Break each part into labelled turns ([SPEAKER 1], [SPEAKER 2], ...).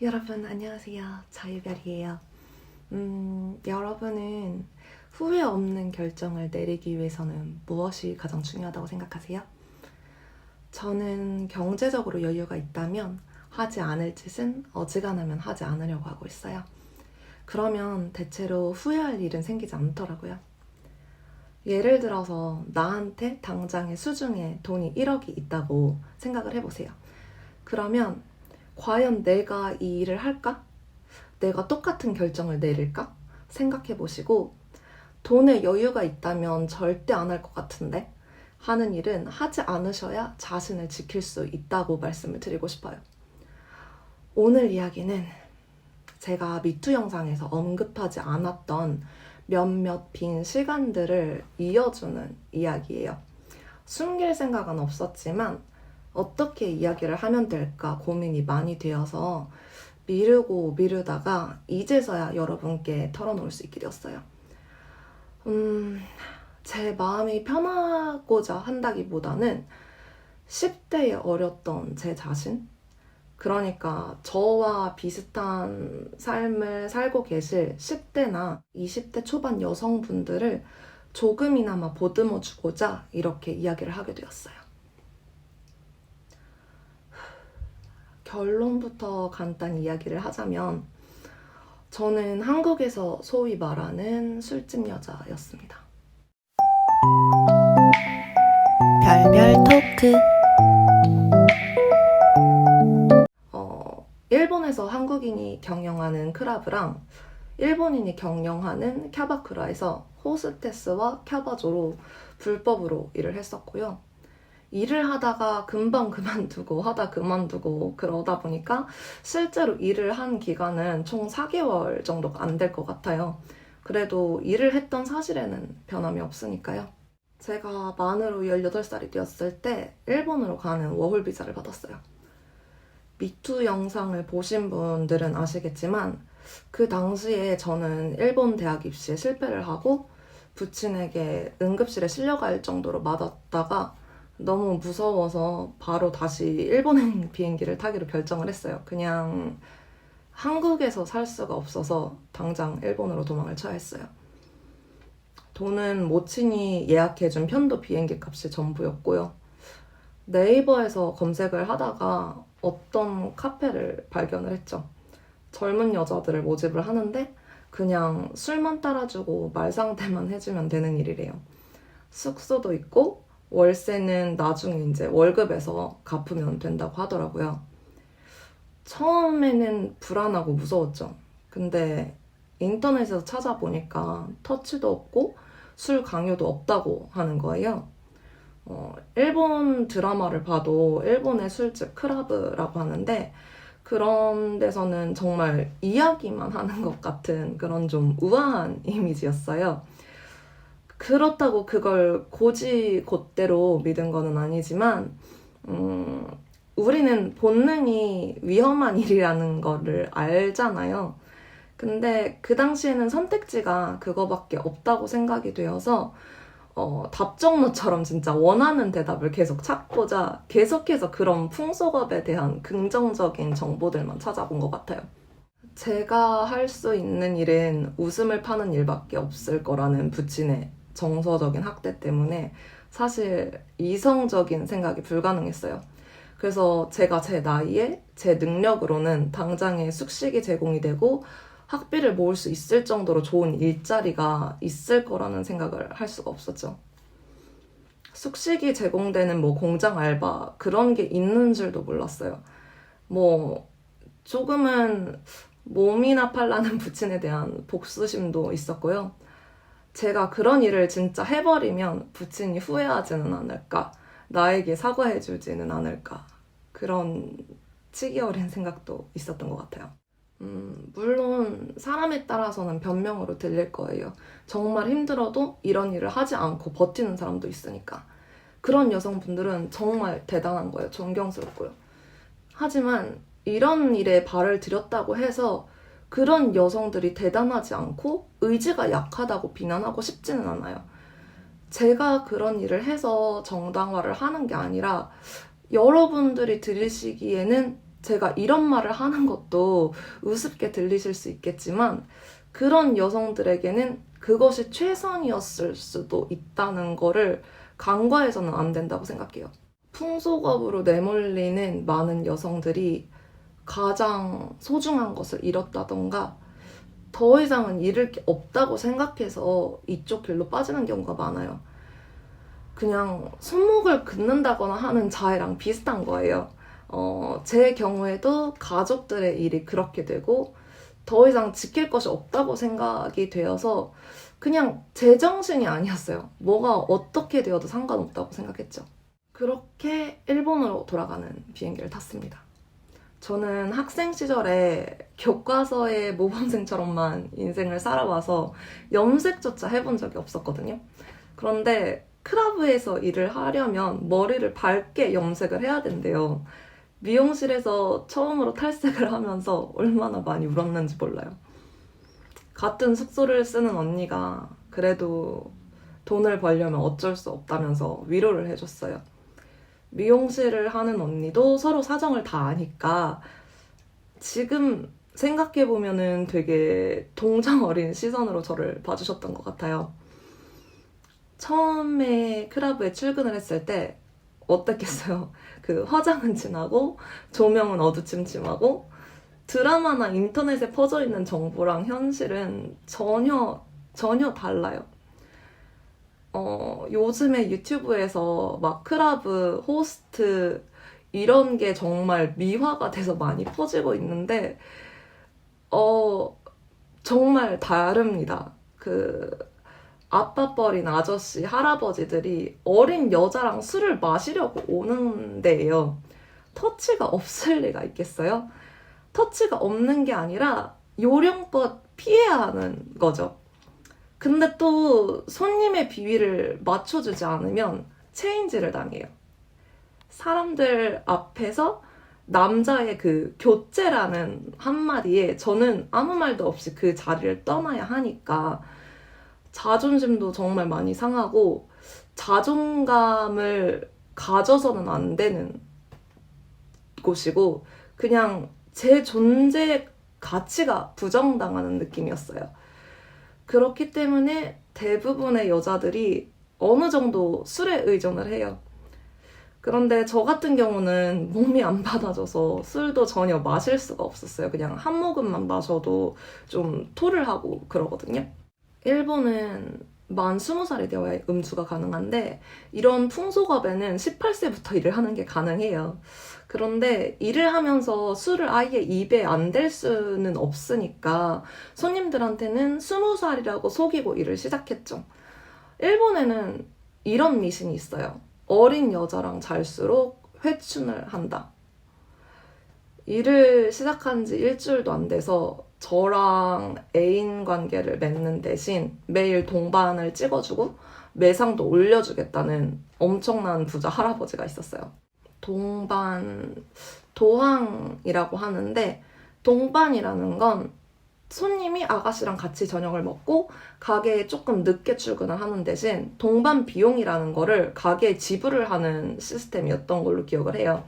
[SPEAKER 1] 여러분 안녕하세요. 자유별이에요. 여러분은 후회 없는 결정을 내리기 위해서는 무엇이 가장 중요하다고 생각하세요? 저는 경제적으로 여유가 있다면 하지 않을 짓은 어지간하면 하지 않으려고 하고 있어요. 그러면 대체로 후회할 일은 생기지 않더라고요. 예를 들어서 나한테 당장의 수중에 돈이 1억이 있다고 생각을 해보세요. 그러면 과연 내가 이 일을 할까? 내가 똑같은 결정을 내릴까? 생각해 보시고, 돈에 여유가 있다면 절대 안 할 것 같은데 하는 일은 하지 않으셔야 자신을 지킬 수 있다고 말씀을 드리고 싶어요. 오늘 이야기는 제가 미투 영상에서 언급하지 않았던 몇몇 빈 시간들을 이어주는 이야기예요. 숨길 생각은 없었지만 어떻게 이야기를 하면 될까 고민이 많이 되어서 미루고 미루다가 이제서야 여러분께 털어놓을 수 있게 되었어요. 제 마음이 편하고자 한다기보다는 10대에 어렸던 제 자신? 그러니까 저와 비슷한 삶을 살고 계실 10대나 20대 초반 여성분들을 조금이나마 보듬어 주고자 이렇게 이야기를 하게 되었어요. 결론부터 간단히 이야기를 하자면 저는 한국에서 소위 말하는 술집 여자였습니다.
[SPEAKER 2] 별별 토크.
[SPEAKER 1] 일본에서 한국인이 경영하는 크라브랑 일본인이 경영하는 캬바크라에서 호스테스와 캬바조로 불법으로 일을 했었고요. 일을 하다가 금방 그만두고 하다 그만두고 그러다 보니까 실제로 일을 한 기간은 총 4개월 정도가 안 될 것 같아요. 그래도 일을 했던 사실에는 변함이 없으니까요. 제가 만으로 18살이 되었을 때 일본으로 가는 워홀 비자를 받았어요. 미투 영상을 보신 분들은 아시겠지만 그 당시에 저는 일본 대학 입시에 실패를 하고 부친에게 응급실에 실려갈 정도로 맞았다가 너무 무서워서 바로 다시 일본행 비행기를 타기로 결정을 했어요. 그냥 한국에서 살 수가 없어서 당장 일본으로 도망을 쳐야 했어요. 돈은 모친이 예약해준 편도 비행기 값이 전부였고요. 네이버에서 검색을 하다가 어떤 카페를 발견을 했죠. 젊은 여자들을 모집을 하는데 그냥 술만 따라주고 말상대만 해주면 되는 일이래요. 숙소도 있고 월세는 나중에 이제 월급에서 갚으면 된다고 하더라고요. 처음에는 불안하고 무서웠죠. 근데 인터넷에서 찾아보니까 터치도 없고 술 강요도 없다고 하는 거예요. 일본 드라마를 봐도 일본의 술집 크라브라고 하는데 그런 데서는 정말 이야기만 하는 것 같은 그런 좀 우아한 이미지였어요. 그렇다고 그걸 곧대로 믿은 거는 아니지만 우리는 본능이 위험한 일이라는 거를 알잖아요. 근데 그 당시에는 선택지가 그거밖에 없다고 생각이 되어서 답정너처럼 진짜 원하는 대답을 계속 찾고자 계속해서 그런 풍속업에 대한 긍정적인 정보들만 찾아본 것 같아요. 제가 할 수 있는 일은 웃음을 파는 일밖에 없을 거라는 부친의 정서적인 학대 때문에 사실 이성적인 생각이 불가능했어요. 그래서 제가 제 나이에 제 능력으로는 당장에 숙식이 제공이 되고 학비를 모을 수 있을 정도로 좋은 일자리가 있을 거라는 생각을 할 수가 없었죠. 숙식이 제공되는 뭐 공장 알바 그런 게 있는 줄도 몰랐어요. 뭐 조금은 몸이나 팔라는 부친에 대한 복수심도 있었고요. 제가 그런 일을 진짜 해버리면 부친이 후회하지는 않을까, 나에게 사과해주지는 않을까, 그런 치기 어린 생각도 있었던 것 같아요. 물론 사람에 따라서는 변명으로 들릴 거예요. 정말 힘들어도 이런 일을 하지 않고 버티는 사람도 있으니까. 그런 여성분들은 정말 대단한 거예요. 존경스럽고요. 하지만 이런 일에 발을 들였다고 해서 그런 여성들이 대단하지 않고 의지가 약하다고 비난하고 싶지는 않아요. 제가 그런 일을 해서 정당화를 하는 게 아니라 여러분들이 들으시기에는 제가 이런 말을 하는 것도 우습게 들리실 수 있겠지만 그런 여성들에게는 그것이 최선이었을 수도 있다는 거를 간과해서는 안 된다고 생각해요. 풍속업으로 내몰리는 많은 여성들이 가장 소중한 것을 잃었다던가 더 이상은 잃을 게 없다고 생각해서 이쪽 길로 빠지는 경우가 많아요. 그냥 손목을 긋는다거나 하는 자해랑 비슷한 거예요. 제 경우에도 가족들의 일이 그렇게 되고 더 이상 지킬 것이 없다고 생각이 되어서 그냥 제정신이 아니었어요. 뭐가 어떻게 되어도 상관없다고 생각했죠. 그렇게 일본으로 돌아가는 비행기를 탔습니다. 저는 학생 시절에 교과서의 모범생처럼만 인생을 살아와서 염색조차 해본 적이 없었거든요. 그런데 크라브에서 일을 하려면 머리를 밝게 염색을 해야 된대요. 미용실에서 처음으로 탈색을 하면서 얼마나 많이 울었는지 몰라요. 같은 숙소를 쓰는 언니가 그래도 돈을 벌려면 어쩔 수 없다면서 위로를 해줬어요. 미용실을 하는 언니도 서로 사정을 다 아니까 지금 생각해보면은 되게 동정 어린 시선으로 저를 봐주셨던 것 같아요. 처음에 크라브에 출근을 했을 때 어땠겠어요? 그 화장은 진하고 조명은 어두침침하고 드라마나 인터넷에 퍼져 있는 정보랑 현실은 전혀 달라요. 요즘에 유튜브에서 막 크라브, 호스트 이런 게 정말 미화가 돼서 많이 퍼지고 있는데 정말 다릅니다. 그 아빠뻘인 아저씨, 할아버지들이 어린 여자랑 술을 마시려고 오는데요. 터치가 없을 리가 있겠어요? 터치가 없는 게 아니라 요령껏 피해야 하는 거죠. 근데 또 손님의 비위를 맞춰주지 않으면 체인지를 당해요. 사람들 앞에서 남자의 그 교체라는 한마디에 저는 아무 말도 없이 그 자리를 떠나야 하니까 자존심도 정말 많이 상하고 자존감을 가져서는 안 되는 곳이고 그냥 제 존재 가치가 부정당하는 느낌이었어요. 그렇기 때문에 대부분의 여자들이 어느 정도 술에 의존을 해요. 그런데 저 같은 경우는 몸이 안 받아줘서 술도 전혀 마실 수가 없었어요. 그냥 한 모금만 마셔도 좀 토를 하고 그러거든요. 일본은 만 20살이 되어야 음주가 가능한데 이런 풍속업에는 18세부터 일을 하는 게 가능해요. 그런데 일을 하면서 술을 아예 입에 안 댈 수는 없으니까 손님들한테는 20살이라고 속이고 일을 시작했죠. 일본에는 이런 미신이 있어요. 어린 여자랑 잘수록 회춘을 한다. 일을 시작한 지 일주일도 안 돼서 저랑 애인 관계를 맺는 대신 매일 동반을 찍어주고 매상도 올려주겠다는 엄청난 부자 할아버지가 있었어요. 도항이라고 하는데 동반이라는 건 손님이 아가씨랑 같이 저녁을 먹고 가게에 조금 늦게 출근을 하는 대신 동반 비용이라는 거를 가게에 지불을 하는 시스템이었던 걸로 기억을 해요.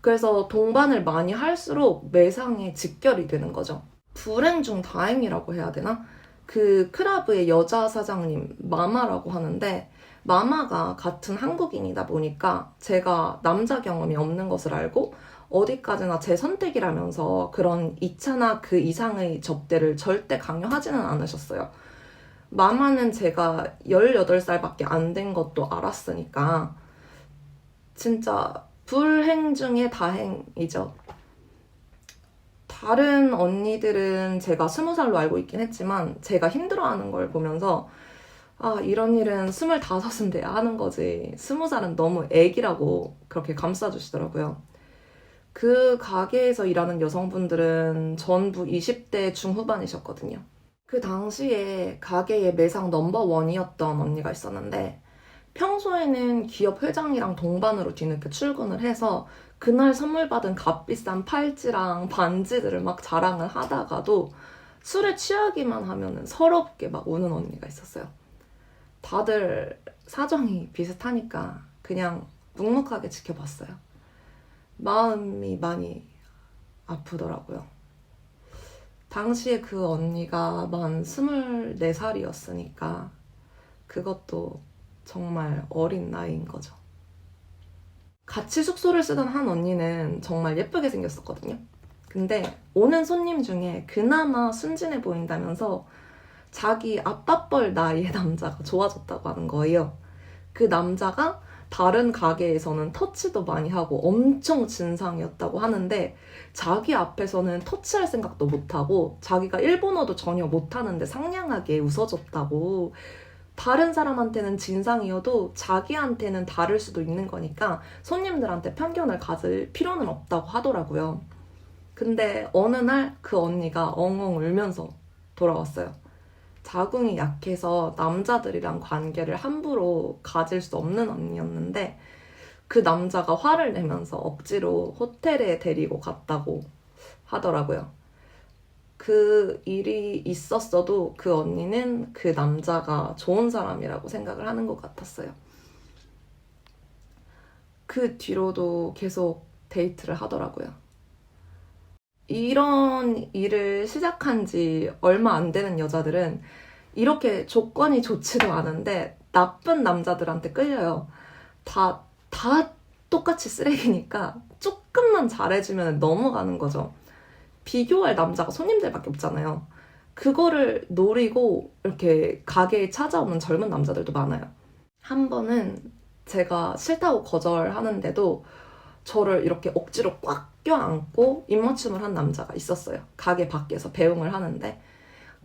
[SPEAKER 1] 그래서 동반을 많이 할수록 매상에 직결이 되는 거죠. 불행 중 다행이라고 해야 되나? 그 크라브의 여자 사장님 마마라고 하는데 마마가 같은 한국인이다 보니까 제가 남자 경험이 없는 것을 알고 어디까지나 제 선택이라면서 그런 2차나 그 이상의 접대를 절대 강요하지는 않으셨어요. 마마는 제가 18살밖에 안 된 것도 알았으니까 진짜 불행 중에 다행이죠. 다른 언니들은 제가 20살로 알고 있긴 했지만 제가 힘들어하는 걸 보면서 이런 일은 25은 돼야 하는 거지 20살은 너무 애기라고 그렇게 감싸주시더라고요. 그 가게에서 일하는 여성분들은 전부 20대 중후반이셨거든요. 그 당시에 가게의 매상 넘버1이었던 언니가 있었는데 평소에는 기업 회장이랑 동반으로 뒤늦게 출근을 해서 그날 선물 받은 값비싼 팔찌랑 반지들을 막 자랑을 하다가도 술에 취하기만 하면 서럽게 막 우는 언니가 있었어요. 다들 사정이 비슷하니까 그냥 묵묵하게 지켜봤어요. 마음이 많이 아프더라고요. 당시에 그 언니가 만 24살이었으니까 그것도 정말 어린 나이인 거죠. 같이 숙소를 쓰던 한 언니는 정말 예쁘게 생겼었거든요. 근데 오는 손님 중에 그나마 순진해 보인다면서 자기 아빠뻘 나이의 남자가 좋아졌다고 하는 거예요. 그 남자가 다른 가게에서는 터치도 많이 하고 엄청 진상이었다고 하는데 자기 앞에서는 터치할 생각도 못하고 자기가 일본어도 전혀 못하는데 상냥하게 웃어줬다고. 다른 사람한테는 진상이어도 자기한테는 다를 수도 있는 거니까 손님들한테 편견을 가질 필요는 없다고 하더라고요. 근데 어느 날 그 언니가 엉엉 울면서 돌아왔어요. 자궁이 약해서 남자들이랑 관계를 함부로 가질 수 없는 언니였는데 그 남자가 화를 내면서 억지로 호텔에 데리고 갔다고 하더라고요. 그 일이 있었어도 그 언니는 그 남자가 좋은 사람이라고 생각을 하는 것 같았어요. 그 뒤로도 계속 데이트를 하더라고요. 이런 일을 시작한 지 얼마 안 되는 여자들은 이렇게 조건이 좋지도 않은데 나쁜 남자들한테 끌려요. 다 똑같이 쓰레기니까 조금만 잘해주면 넘어가는 거죠. 비교할 남자가 손님들밖에 없잖아요. 그거를 노리고 이렇게 가게에 찾아오는 젊은 남자들도 많아요. 한 번은 제가 싫다고 거절하는데도 저를 이렇게 억지로 꽉 껴안고 입맞춤을 한 남자가 있었어요. 가게 밖에서 배웅을 하는데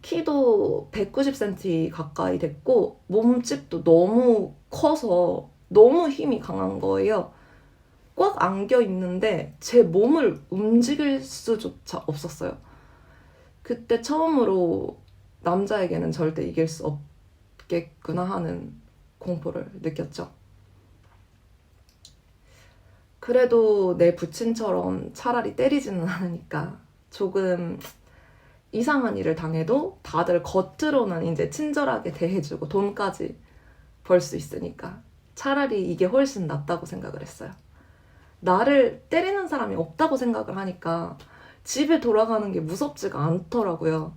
[SPEAKER 1] 키도 190cm 가까이 됐고 몸집도 너무 커서 너무 힘이 강한 거예요. 꽉 안겨 있는데 제 몸을 움직일 수조차 없었어요. 그때 처음으로 남자에게는 절대 이길 수 없겠구나 하는 공포를 느꼈죠. 그래도 내 부친처럼 차라리 때리지는 않으니까 조금 이상한 일을 당해도 다들 겉으로는 이제 친절하게 대해주고 돈까지 벌 수 있으니까 차라리 이게 훨씬 낫다고 생각을 했어요. 나를 때리는 사람이 없다고 생각을 하니까 집에 돌아가는 게 무섭지가 않더라고요.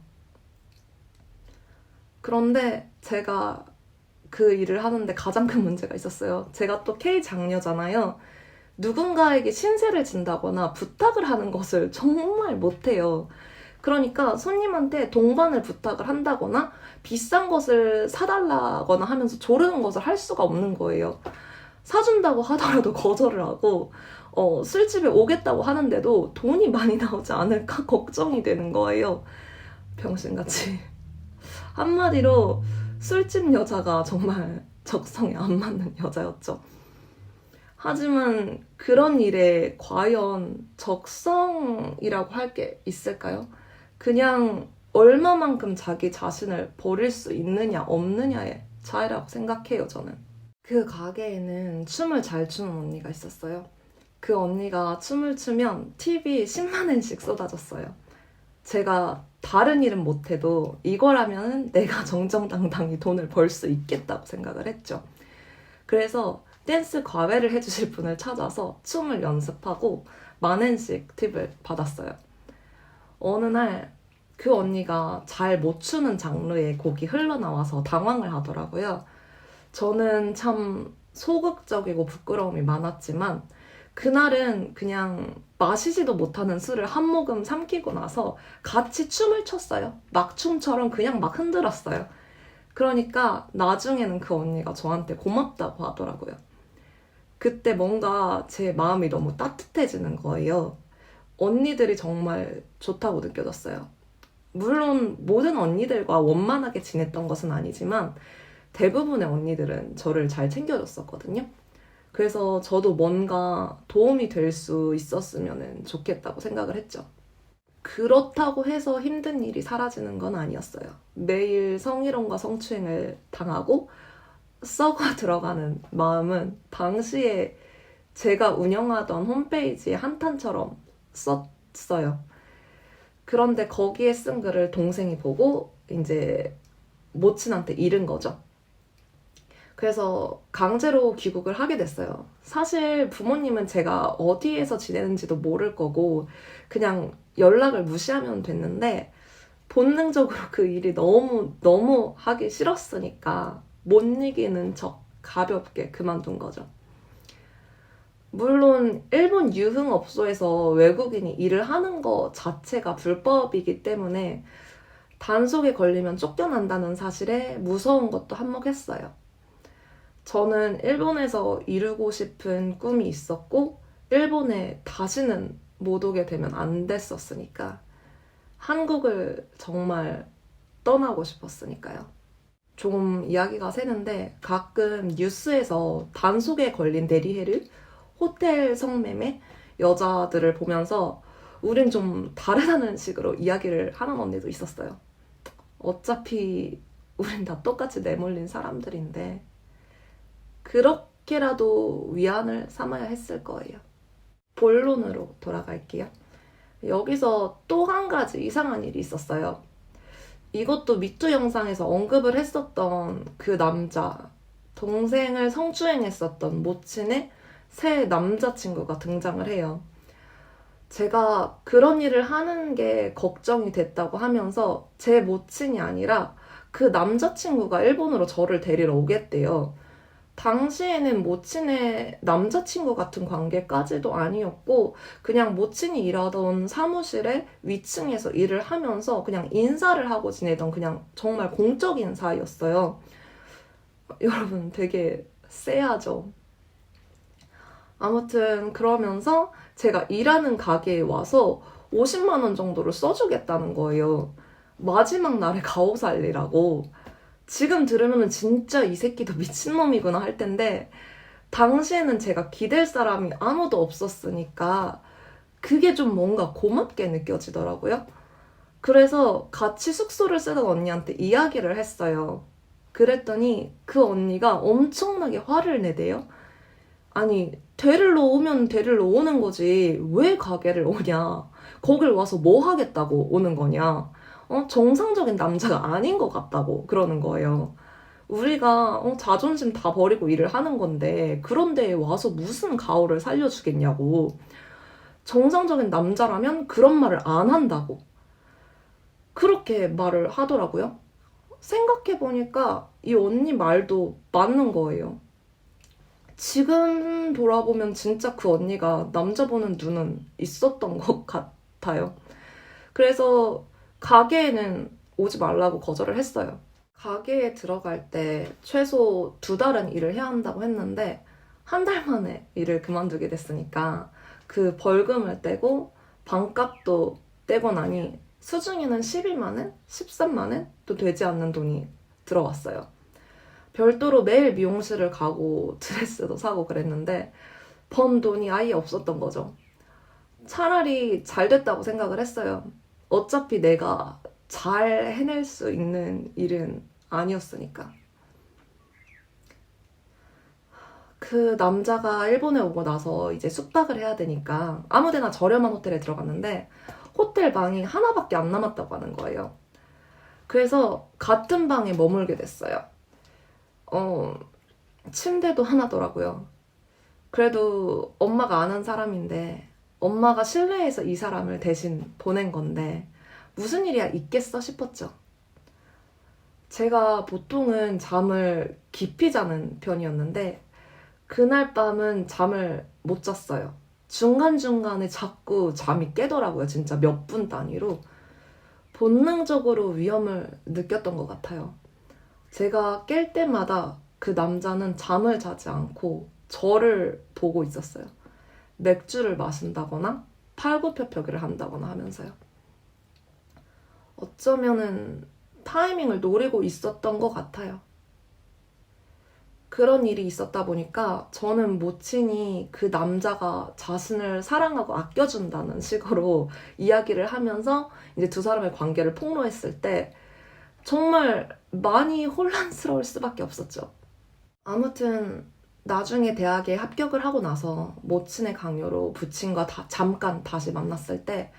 [SPEAKER 1] 그런데 제가 그 일을 하는데 가장 큰 문제가 있었어요. 제가 또 K 장녀잖아요. 누군가에게 신세를 진다거나 부탁을 하는 것을 정말 못해요. 그러니까 손님한테 동반을 부탁을 한다거나 비싼 것을 사달라거나 하면서 조르는 것을 할 수가 없는 거예요. 사준다고 하더라도 거절을 하고 술집에 오겠다고 하는데도 돈이 많이 나오지 않을까 걱정이 되는 거예요. 병신같이. 한마디로 술집 여자가 정말 적성에 안 맞는 여자였죠. 하지만 그런 일에 과연 적성이라고 할 게 있을까요? 그냥 얼마만큼 자기 자신을 버릴 수 있느냐 없느냐의 차이라고 생각해요, 저는. 그 가게에는 춤을 잘 추는 언니가 있었어요. 그 언니가 춤을 추면 팁이 10만 원씩 쏟아졌어요. 제가 다른 일은 못해도 이거라면 내가 정정당당히 돈을 벌 수 있겠다고 생각을 했죠. 그래서 댄스 과외를 해주실 분을 찾아서 춤을 연습하고 10,000원씩 팁을 받았어요. 어느 날 그 언니가 잘 못 추는 장르의 곡이 흘러나와서 당황을 하더라고요. 저는 참 소극적이고 부끄러움이 많았지만 그날은 그냥 마시지도 못하는 술을 한 모금 삼키고 나서 같이 춤을 췄어요. 막춤처럼 그냥 막 흔들었어요. 그러니까 나중에는 그 언니가 저한테 고맙다고 하더라고요. 그때 뭔가 제 마음이 너무 따뜻해지는 거예요. 언니들이 정말 좋다고 느껴졌어요. 물론 모든 언니들과 원만하게 지냈던 것은 아니지만 대부분의 언니들은 저를 잘 챙겨줬었거든요. 그래서 저도 뭔가 도움이 될 수 있었으면 좋겠다고 생각을 했죠. 그렇다고 해서 힘든 일이 사라지는 건 아니었어요. 매일 성희롱과 성추행을 당하고 썩어 들어가는 마음은 당시에 제가 운영하던 홈페이지에 한탄처럼 썼어요. 그런데 거기에 쓴 글을 동생이 보고 이제 모친한테 잃은 거죠. 그래서 강제로 귀국을 하게 됐어요. 사실 부모님은 제가 어디에서 지내는지도 모를 거고 그냥 연락을 무시하면 됐는데 본능적으로 그 일이 너무 하기 싫었으니까 못 이기는 척 가볍게 그만둔 거죠. 물론 일본 유흥업소에서 외국인이 일을 하는 거 자체가 불법이기 때문에 단속에 걸리면 쫓겨난다는 사실에 무서운 것도 한몫했어요. 저는 일본에서 이루고 싶은 꿈이 있었고 일본에 다시는 못 오게 되면 안 됐었으니까 한국을 정말 떠나고 싶었으니까요. 좀 이야기가 새는데 가끔 뉴스에서 단속에 걸린 데리헤ル, 호텔 성매매 여자들을 보면서 우린 좀 다르다는 식으로 이야기를 하는 언니도 있었어요. 어차피 우린 다 똑같이 내몰린 사람들인데 그렇게라도 위안을 삼아야 했을 거예요. 본론으로 돌아갈게요. 여기서 또 한 가지 이상한 일이 있었어요. 이것도 미투 영상에서 언급을 했었던 그 남자, 동생을 성추행했었던 모친의 새 남자친구가 등장을 해요. 제가 그런 일을 하는 게 걱정이 됐다고 하면서 제 모친이 아니라 그 남자친구가 일본으로 저를 데리러 오겠대요. 당시에는 모친의 남자친구 같은 관계까지도 아니었고 그냥 모친이 일하던 사무실에 위층에서 일을 하면서 그냥 인사를 하고 지내던 그냥 정말 공적인 사이였어요. 여러분 되게 쎄하죠? 아무튼 그러면서 제가 일하는 가게에 와서 50만 원 정도를 써주겠다는 거예요. 마지막 날에 가오살리라고. 지금 들으면 진짜 이 새끼도 미친놈이구나 할 텐데 당시에는 제가 기댈 사람이 아무도 없었으니까 그게 좀 뭔가 고맙게 느껴지더라고요. 그래서 같이 숙소를 쓰던 언니한테 이야기를 했어요. 그랬더니 그 언니가 엄청나게 화를 내대요. 아니, 데리러 오면 데리러 오는 거지. 왜 가게를 오냐? 거길 와서 뭐 하겠다고 오는 거냐? 정상적인 남자가 아닌 것 같다고 그러는 거예요. 우리가 자존심 다 버리고 일을 하는 건데 그런 데에 와서 무슨 가오를 살려주겠냐고. 정상적인 남자라면 그런 말을 안 한다고. 그렇게 말을 하더라고요. 생각해보니까 이 언니 말도 맞는 거예요. 지금 돌아보면 진짜 그 언니가 남자 보는 눈은 있었던 것 같아요. 그래서 가게에는 오지 말라고 거절을 했어요. 가게에 들어갈 때 최소 2달은 일을 해야 한다고 했는데 한 달 만에 일을 그만두게 됐으니까 그 벌금을 떼고 방값도 떼고 나니 수중에는 12만 원, 13만 원도 되지 않는 돈이 들어왔어요. 별도로 매일 미용실을 가고 드레스도 사고 그랬는데 번 돈이 아예 없었던 거죠. 차라리 잘 됐다고 생각을 했어요. 어차피 내가 잘 해낼 수 있는 일은 아니었으니까. 그 남자가 일본에 오고 나서 이제 숙박을 해야 되니까 아무데나 저렴한 호텔에 들어갔는데 호텔 방이 하나밖에 안 남았다고 하는 거예요. 그래서 같은 방에 머물게 됐어요. 침대도 하나더라고요. 그래도 엄마가 아는 사람인데 엄마가 실내에서 이 사람을 대신 보낸 건데 무슨 일이야 있겠어 싶었죠. 제가 보통은 잠을 깊이 자는 편이었는데 그날 밤은 잠을 못 잤어요. 중간중간에 자꾸 잠이 깨더라고요. 진짜 몇 분 단위로. 본능적으로 위험을 느꼈던 것 같아요. 제가 깰 때마다 그 남자는 잠을 자지 않고 저를 보고 있었어요. 맥주를 마신다거나 팔굽혀펴기를 한다거나 하면서요. 어쩌면은 타이밍을 노리고 있었던 것 같아요. 그런 일이 있었다 보니까 저는 모친이 그 남자가 자신을 사랑하고 아껴준다는 식으로 이야기를 하면서 이제 두 사람의 관계를 폭로했을 때 정말 많이 혼란스러울 수밖에 없었죠. 아무튼 나중에 대학에 합격을 하고 나서 모친의 강요로 부친과 잠깐 다시 만났을 때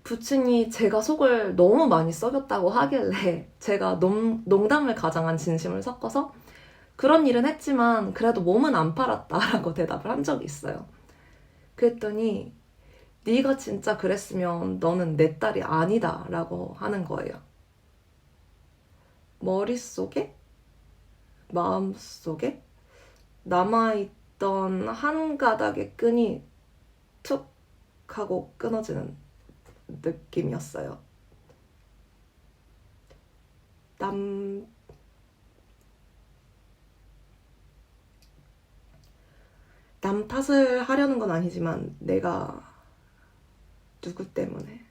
[SPEAKER 1] 부친이 제가 속을 너무 많이 썩였다고 하길래 제가 농담을 가장한 진심을 섞어서 그런 일은 했지만 그래도 몸은 안 팔았다라고 대답을 한 적이 있어요. 그랬더니 네가 진짜 그랬으면 너는 내 딸이 아니다 라고 하는 거예요. 머릿속에, 마음속에 남아있던 한 가닥의 끈이 툭 하고 끊어지는 느낌이었어요. 남 탓을 하려는 건 아니지만 내가 누구 때문에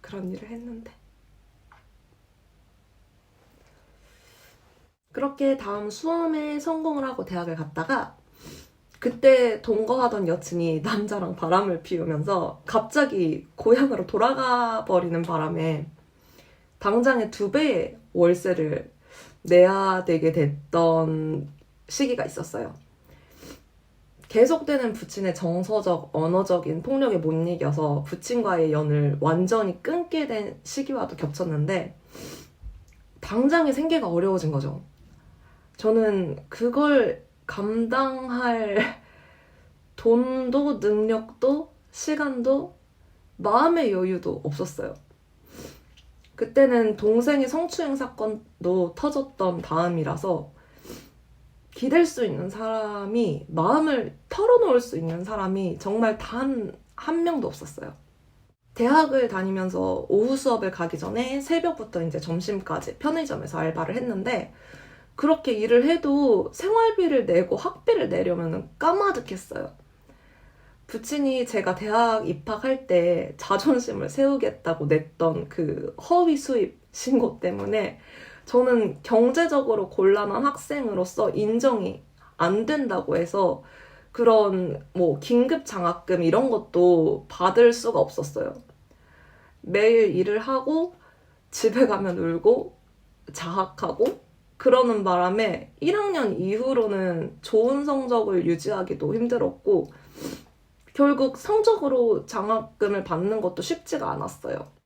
[SPEAKER 1] 그런 일을 했는데. 그렇게 다음 수험에 성공을 하고 대학을 갔다가 그때 동거하던 여친이 남자랑 바람을 피우면서 갑자기 고향으로 돌아가 버리는 바람에 당장에 2배의 월세를 내야 되게 됐던 시기가 있었어요. 계속되는 부친의 정서적, 언어적인 폭력에 못 이겨서 부친과의 연을 완전히 끊게 된 시기와도 겹쳤는데 당장에 생계가 어려워진 거죠. 저는 그걸 감당할 돈도 능력도 시간도 마음의 여유도 없었어요. 그때는 동생의 성추행 사건도 터졌던 다음이라서 기댈 수 있는 사람이, 마음을 털어놓을 수 있는 사람이 정말 단 한 명도 없었어요. 대학을 다니면서 오후 수업을 가기 전에 새벽부터 이제 점심까지 편의점에서 알바를 했는데 그렇게 일을 해도 생활비를 내고 학비를 내려면 까마득했어요. 부친이 제가 대학 입학할 때 자존심을 세우겠다고 냈던 그 허위 수입 신고 때문에 저는 경제적으로 곤란한 학생으로서 인정이 안 된다고 해서 그런 뭐 긴급 장학금 이런 것도 받을 수가 없었어요. 매일 일을 하고 집에 가면 울고 자학하고 그러는 바람에 1학년 이후로는 좋은 성적을 유지하기도 힘들었고 결국 성적으로 장학금을 받는 것도 쉽지가 않았어요.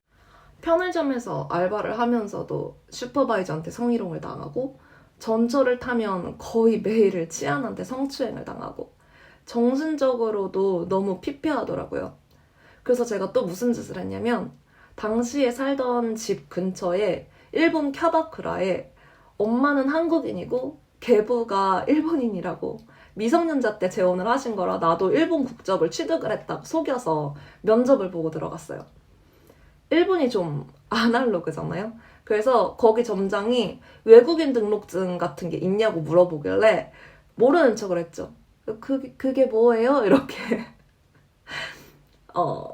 [SPEAKER 1] 편의점에서 알바를 하면서도 슈퍼바이저한테 성희롱을 당하고 전철을 타면 거의 매일 치안한테 성추행을 당하고 정신적으로도 너무 피폐하더라고요. 그래서 제가 또 무슨 짓을 했냐면 당시에 살던 집 근처에 일본 캬바쿠라에 엄마는 한국인이고 계부가 일본인이라고 미성년자 때 재혼을 하신 거라 나도 일본 국적을 취득을 했다고 속여서 면접을 보고 들어갔어요. 일본이 좀 아날로그잖아요. 그래서 거기 점장이 외국인 등록증 같은 게 있냐고 물어보길래 모르는 척을 했죠. 그게 뭐예요? 이렇게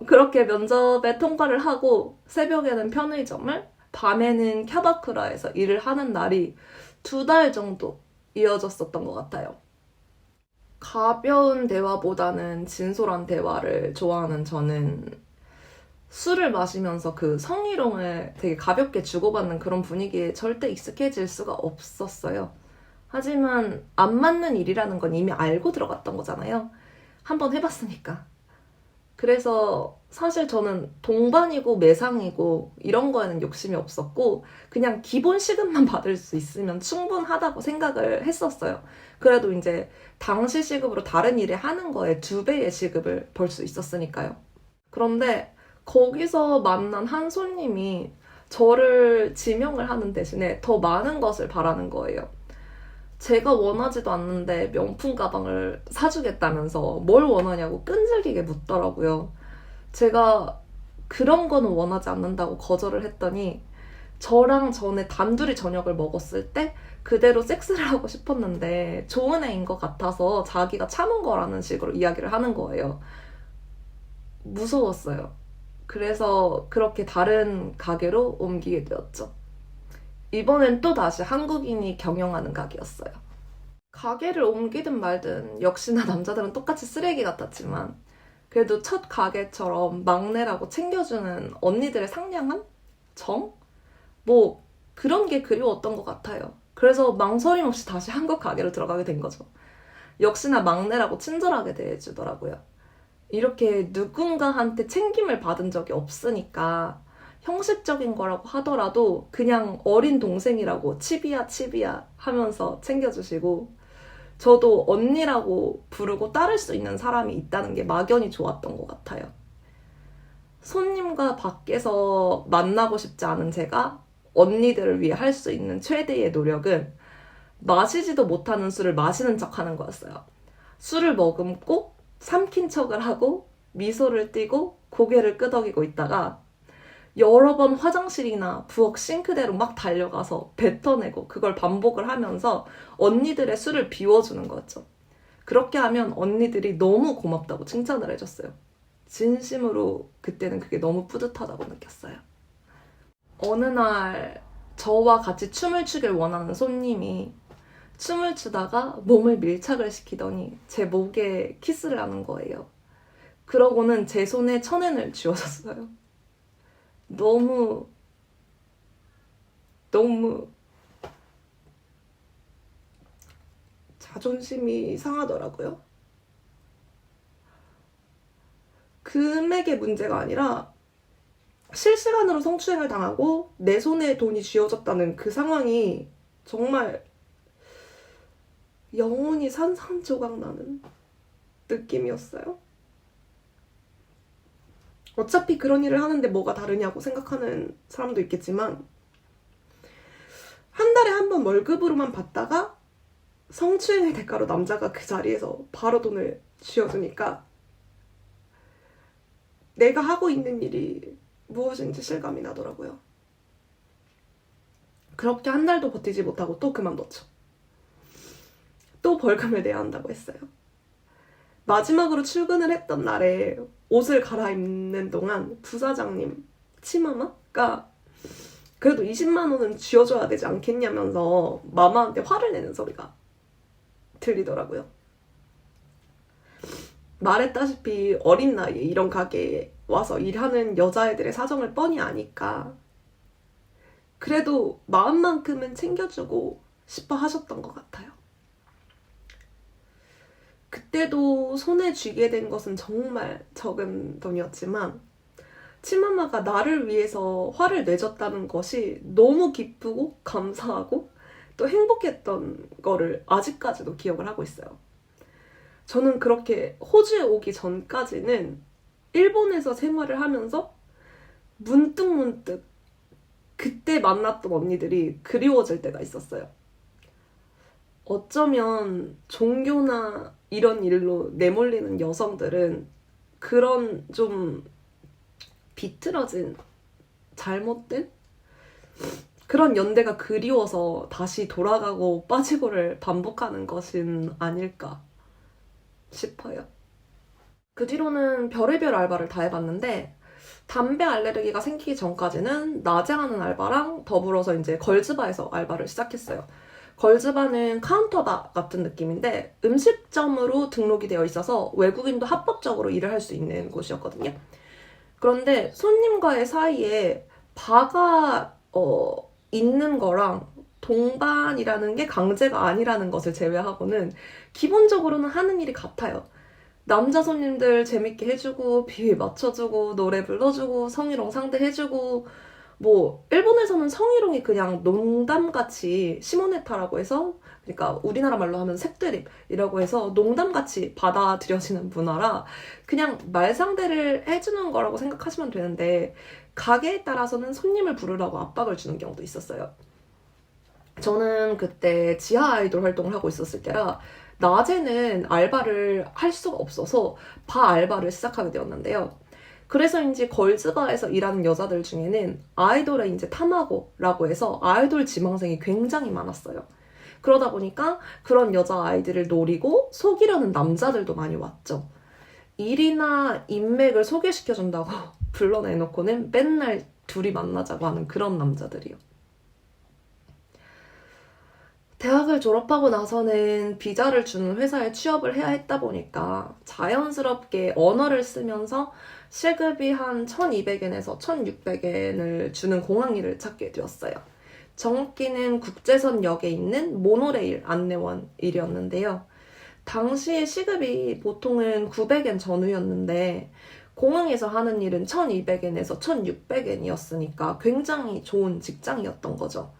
[SPEAKER 1] 그렇게 면접에 통과를 하고 새벽에는 편의점을 밤에는 캬바쿠라에서 일을 하는 날이 2달 정도 이어졌었던 것 같아요. 가벼운 대화보다는 진솔한 대화를 좋아하는 저는 술을 마시면서 그 성희롱을 되게 가볍게 주고받는 그런 분위기에 절대 익숙해질 수가 없었어요. 하지만 안 맞는 일이라는 건 이미 알고 들어갔던 거잖아요. 한번 해봤으니까. 그래서 사실 저는 동반이고 매상이고 이런 거에는 욕심이 없었고 그냥 기본 시급만 받을 수 있으면 충분하다고 생각을 했었어요. 그래도 이제 당시 시급으로 다른 일을 하는 거에 2배의 시급을 벌 수 있었으니까요. 그런데 거기서 만난 한 손님이 저를 지명을 하는 대신에 더 많은 것을 바라는 거예요. 제가 원하지도 않는데 명품 가방을 사주겠다면서 뭘 원하냐고 끈질기게 묻더라고요. 제가 그런 거는 원하지 않는다고 거절을 했더니 저랑 전에 단둘이 저녁을 먹었을 때 그대로 섹스를 하고 싶었는데 좋은 애인 것 같아서 자기가 참은 거라는 식으로 이야기를 하는 거예요. 무서웠어요. 그래서 그렇게 다른 가게로 옮기게 되었죠. 이번엔 또 다시 한국인이 경영하는 가게였어요. 가게를 옮기든 말든 역시나 남자들은 똑같이 쓰레기 같았지만 그래도 첫 가게처럼 막내라고 챙겨주는 언니들의 상냥함? 정? 뭐 그런 게 그리웠던 것 같아요. 그래서 망설임 없이 다시 한국 가게로 들어가게 된 거죠. 역시나 막내라고 친절하게 대해주더라고요. 이렇게 누군가한테 챙김을 받은 적이 없으니까 형식적인 거라고 하더라도 그냥 어린 동생이라고 치비야 치비야 하면서 챙겨주시고, 저도 언니라고 부르고 따를 수 있는 사람이 있다는 게 막연히 좋았던 것 같아요. 손님과 밖에서 만나고 싶지 않은 제가 언니들을 위해 할 수 있는 최대의 노력은 마시지도 못하는 술을 마시는 척 하는 거였어요. 술을 머금고 삼킨 척을 하고 미소를 띠고 고개를 끄덕이고 있다가 여러 번 화장실이나 부엌 싱크대로 막 달려가서 뱉어내고 그걸 반복을 하면서 언니들의 술을 비워주는 거였죠. 그렇게 하면 언니들이 너무 고맙다고 칭찬을 해줬어요. 진심으로 그때는 그게 너무 뿌듯하다고 느꼈어요. 어느 날 저와 같이 춤을 추길 원하는 손님이 춤을 추다가 몸을 밀착을 시키더니 제 목에 키스를 하는 거예요. 그러고는 제 손에 천엔을 쥐어줬어요. 너무 자존심이 상하더라고요. 금액의 문제가 아니라 실시간으로 성추행을 당하고 내 손에 돈이 쥐어졌다는 그 상황이 정말 영혼이 산산조각 나는 느낌이었어요. 어차피 그런 일을 하는데 뭐가 다르냐고 생각하는 사람도 있겠지만, 한 달에 한 번 월급으로만 받다가 성추행의 대가로 남자가 그 자리에서 바로 돈을 쥐어주니까 내가 하고 있는 일이 무엇인지 실감이 나더라고요. 그렇게 한 달도 버티지 못하고 또 그만뒀죠. 또 벌금을 내야 한다고 했어요. 마지막으로 출근을 했던 날에 옷을 갈아입는 동안 부사장님 치마마가 그래도 20만 원은 쥐어줘야 되지 않겠냐면서 마마한테 화를 내는 소리가 들리더라고요. 말했다시피 어린 나이에 이런 가게에 와서 일하는 여자애들의 사정을 뻔히 아니까 그래도 마음만큼은 챙겨주고 싶어 하셨던 것 같아요. 그때도 손에 쥐게 된 것은 정말 적은 돈이었지만 치마마가 나를 위해서 화를 내줬다는 것이 너무 기쁘고 감사하고 또 행복했던 거를 아직까지도 기억을 하고 있어요. 저는 그렇게 호주에 오기 전까지는 일본에서 생활을 하면서 문득 그때 만났던 언니들이 그리워질 때가 있었어요. 어쩌면 종교나 이런 일로 내몰리는 여성들은 그런 좀 비틀어진, 잘못된 그런 연대가 그리워서 다시 돌아가고 빠지고를 반복하는 것은 아닐까 싶어요. 그 뒤로는 별의별 알바를 다 해봤는데 담배 알레르기가 생기기 전까지는 낮에 하는 알바랑 더불어서 이제 걸즈바에서 알바를 시작했어요. 걸즈바는 카운터바 같은 느낌인데 음식점으로 등록이 되어 있어서 외국인도 합법적으로 일을 할 수 있는 곳이었거든요. 그런데 손님과의 사이에 바가 있는 거랑 동반이라는 게 강제가 아니라는 것을 제외하고는 기본적으로는 하는 일이 같아요. 남자 손님들 재밌게 해주고 비위 맞춰주고 노래 불러주고 성희롱 상대해주고, 뭐 일본에서는 성희롱이 그냥 농담같이 시모네타라고 해서, 그러니까 우리나라 말로 하면 색드립이라고 해서 농담같이 받아들여지는 문화라 그냥 말상대를 해주는 거라고 생각하시면 되는데, 가게에 따라서는 손님을 부르라고 압박을 주는 경우도 있었어요. 저는 그때 지하 아이돌 활동을 하고 있었을 때라 낮에는 알바를 할 수가 없어서 바 알바를 시작하게 되었는데요. 그래서인지 걸즈바에서 일하는 여자들 중에는 아이돌의 이제 탐하고라고 해서 아이돌 지망생이 굉장히 많았어요. 그러다 보니까 그런 여자 아이들을 노리고 속이려는 남자들도 많이 왔죠. 일이나 인맥을 소개시켜준다고 불러내놓고는 맨날 둘이 만나자고 하는 그런 남자들이요. 대학을 졸업하고 나서는 비자를 주는 회사에 취업을 해야 했다 보니까 자연스럽게 언어를 쓰면서 시급이 한 1,200엔에서 1,600엔을 주는 공항 일을 찾게 되었어요. 정확히는 국제선역에 있는 모노레일 안내원 일이었는데요. 당시의 시급이 보통은 900엔 전후였는데 공항에서 하는 일은 1200엔에서 1600엔이었으니까 굉장히 좋은 직장이었던 거죠.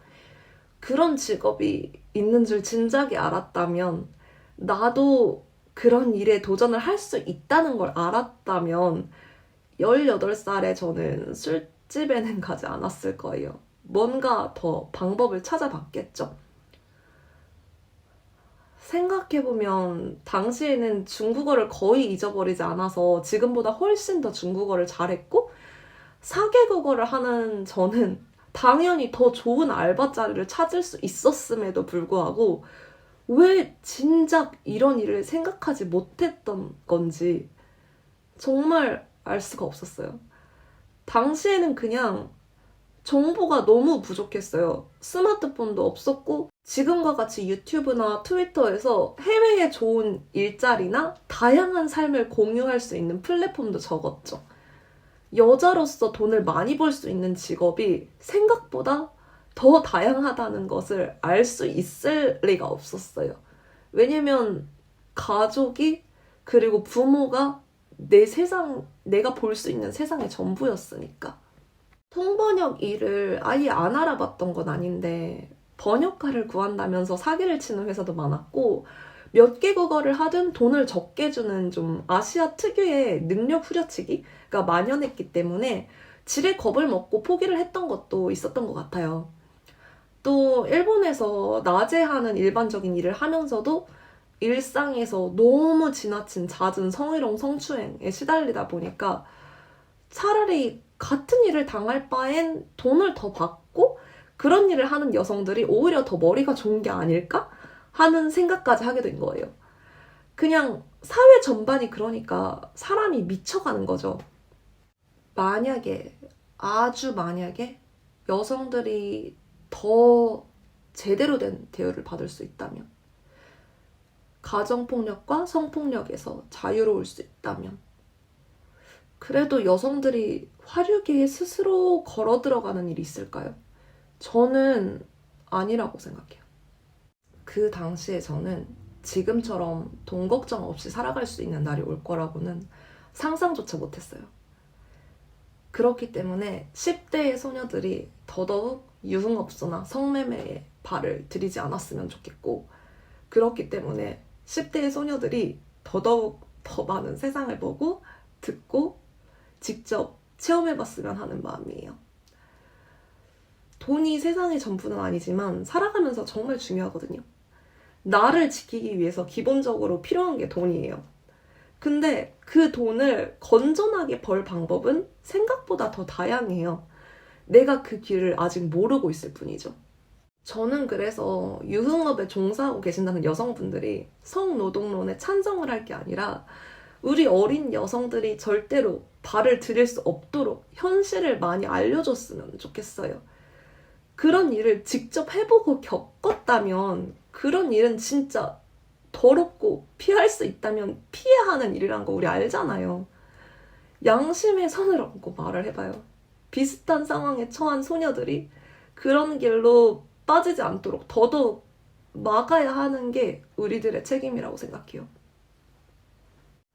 [SPEAKER 1] 그런 직업이 있는 줄 진작에 알았다면, 나도 그런 일에 도전을 할 수 있다는 걸 알았다면 18살에 저는 술집에는 가지 않았을 거예요. 뭔가 더 방법을 찾아봤겠죠. 생각해보면 당시에는 중국어를 거의 잊어버리지 않아서 지금보다 훨씬 더 중국어를 잘했고, 4개국어를 하는 저는 당연히 더 좋은 알바 자리를 찾을 수 있었음에도 불구하고 왜 진작 이런 일을 생각하지 못했던 건지 정말 알 수가 없었어요. 당시에는 그냥 정보가 너무 부족했어요. 스마트폰도 없었고, 지금과 같이 유튜브나 트위터에서 해외에 좋은 일자리나 다양한 삶을 공유할 수 있는 플랫폼도 적었죠. 여자로서 돈을 많이 벌 수 있는 직업이 생각보다 더 다양하다는 것을 알 수 있을 리가 없었어요. 왜냐면 가족이, 그리고 부모가 내가 볼 수 있는 세상의 전부였으니까. 통번역 일을 아예 안 알아봤던 건 아닌데, 번역가를 구한다면서 사기를 치는 회사도 많았고, 몇 개 국어를 하든 돈을 적게 주는 좀 아시아 특유의 능력 후려치기가 만연했기 때문에 지레 겁을 먹고 포기를 했던 것도 있었던 것 같아요. 또 일본에서 낮에 하는 일반적인 일을 하면서도 일상에서 너무 지나친 잦은 성희롱 성추행에 시달리다 보니까 차라리 같은 일을 당할 바엔 돈을 더 받고 그런 일을 하는 여성들이 오히려 더 머리가 좋은 게 아닐까 하는 생각까지 하게 된 거예요. 그냥 사회 전반이 그러니까 사람이 미쳐가는 거죠. 만약에, 아주 만약에 여성들이 더 제대로 된 대우를 받을 수 있다면, 가정폭력과 성폭력에서 자유로울 수 있다면, 그래도 여성들이 화류계에 스스로 걸어 들어가는 일이 있을까요? 저는 아니라고 생각해요. 그 당시에 저는 지금처럼 돈 걱정 없이 살아갈 수 있는 날이 올 거라고는 상상조차 못했어요. 그렇기 때문에 10대의 소녀들이 더더욱 유흥업소나 성매매에 발을 들이지 않았으면 좋겠고, 그렇기 때문에 10대의 소녀들이 더더욱 더 많은 세상을 보고 듣고 직접 체험해봤으면 하는 마음이에요. 돈이 세상의 전부는 아니지만 살아가면서 정말 중요하거든요. 나를 지키기 위해서 기본적으로 필요한 게 돈이에요. 근데 그 돈을 건전하게 벌 방법은 생각보다 더 다양해요. 내가 그 길을 아직 모르고 있을 뿐이죠. 저는 그래서 유흥업에 종사하고 계신다는 여성분들이 성노동론에 찬성을 할 게 아니라 우리 어린 여성들이 절대로 발을 들일 수 없도록 현실을 많이 알려줬으면 좋겠어요. 그런 일을 직접 해보고 겪었다면, 그런 일은 진짜 더럽고 피할 수 있다면 피해야 하는 일이란 거 우리 알잖아요. 양심의 선을 얹고 말을 해봐요. 비슷한 상황에 처한 소녀들이 그런 길로 빠지지 않도록 더더욱 막아야 하는 게 우리들의 책임이라고 생각해요.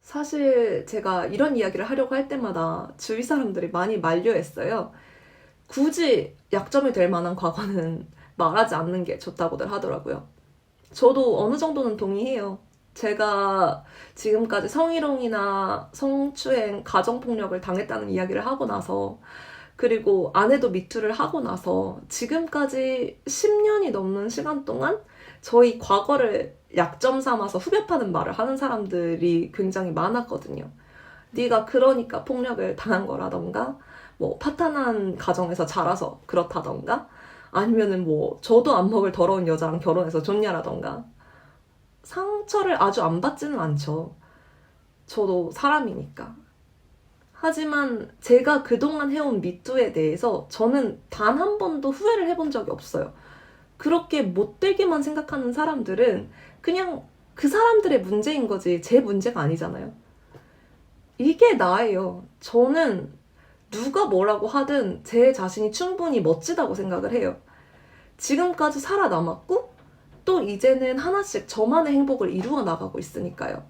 [SPEAKER 1] 사실 제가 이런 이야기를 하려고 할 때마다 주위 사람들이 많이 만류했어요. 굳이 약점이 될 만한 과거는 말하지 않는 게 좋다고들 하더라고요. 저도 어느 정도는 동의해요. 제가 지금까지 성희롱이나 성추행, 가정폭력을 당했다는 이야기를 하고 나서, 그리고 아내도 미투를 하고 나서 지금까지 10년이 넘는 시간 동안 저희 과거를 약점 삼아서 후벼파는 말을 하는 사람들이 굉장히 많았거든요. 네가 그러니까 폭력을 당한 거라던가, 뭐 파탄한 가정에서 자라서 그렇다던가, 아니면은 뭐 저도 안 먹을 더러운 여자랑 결혼해서 좋냐라던가. 상처를 아주 안 받지는 않죠. 저도 사람이니까. 하지만 제가 그동안 해온 미투에 대해서 저는 단 한 번도 후회를 해본 적이 없어요. 그렇게 못되게만 생각하는 사람들은 그냥 그 사람들의 문제인 거지 제 문제가 아니잖아요. 이게 나예요. 저는 누가 뭐라고 하든 제 자신이 충분히 멋지다고 생각을 해요. 지금까지 살아남았고 또 이제는 하나씩 저만의 행복을 이루어 나가고 있으니까요.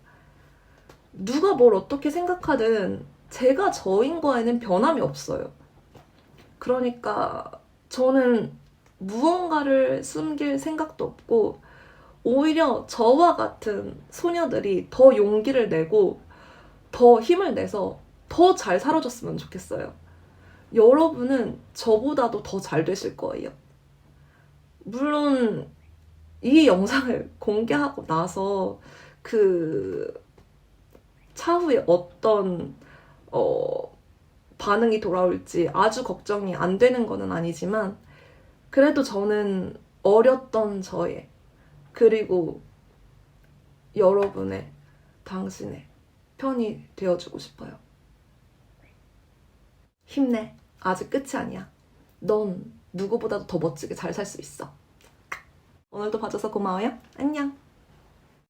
[SPEAKER 1] 누가 뭘 어떻게 생각하든 제가 저인 거에는 변함이 없어요. 그러니까 저는 무언가를 숨길 생각도 없고 오히려 저와 같은 소녀들이 더 용기를 내고 더 힘을 내서 더 잘 살아줬으면 좋겠어요. 여러분은 저보다도 더 잘 되실 거예요. 물론 이 영상을 공개하고 나서 그 차후에 어떤 반응이 돌아올지 아주 걱정이 안 되는 거는 아니지만 그래도 저는 어렸던 저의 그리고 여러분의 당신의 편이 되어주고 싶어요. 힘내. 아직 끝이 아니야. 넌 누구보다도 더 멋지게 잘 살 수 있어. 오늘도 봐줘서 고마워요. 안녕.